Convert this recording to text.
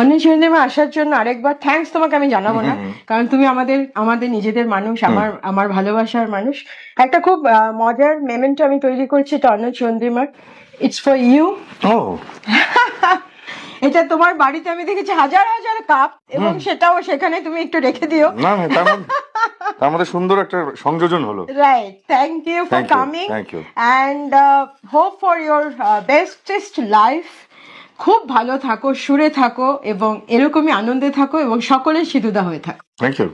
অন্বেষণে আসার জন্য আরেকবার থ্যাঙ্কস তোমাকে আমি জানাবো না, কারণ তুমি আমাদের নিজেদের মানুষ, আমার ভালোবাসার মানুষ। একটা খুব মজার মেমেন্টো আমি তৈরি করছি, এটা অন্য চন্দ্রিমার, ইটস ফর ইউ। এটা তোমার বাড়িতে আমি দেখেছি হাজার হাজার কাপ, এবং সেটাও সেখানে তুমি একটু রেখে দিও। না তার মধ্যে সুন্দর একটা সংযোজন হলো। Right, thank you for coming and hope for your bestest life. খুব ভালো থাকো, সুরে থাকো, এবং এরকমই আনন্দে থাকো, এবং সকলের সিধুদা হয়ে থাকো। Thank you.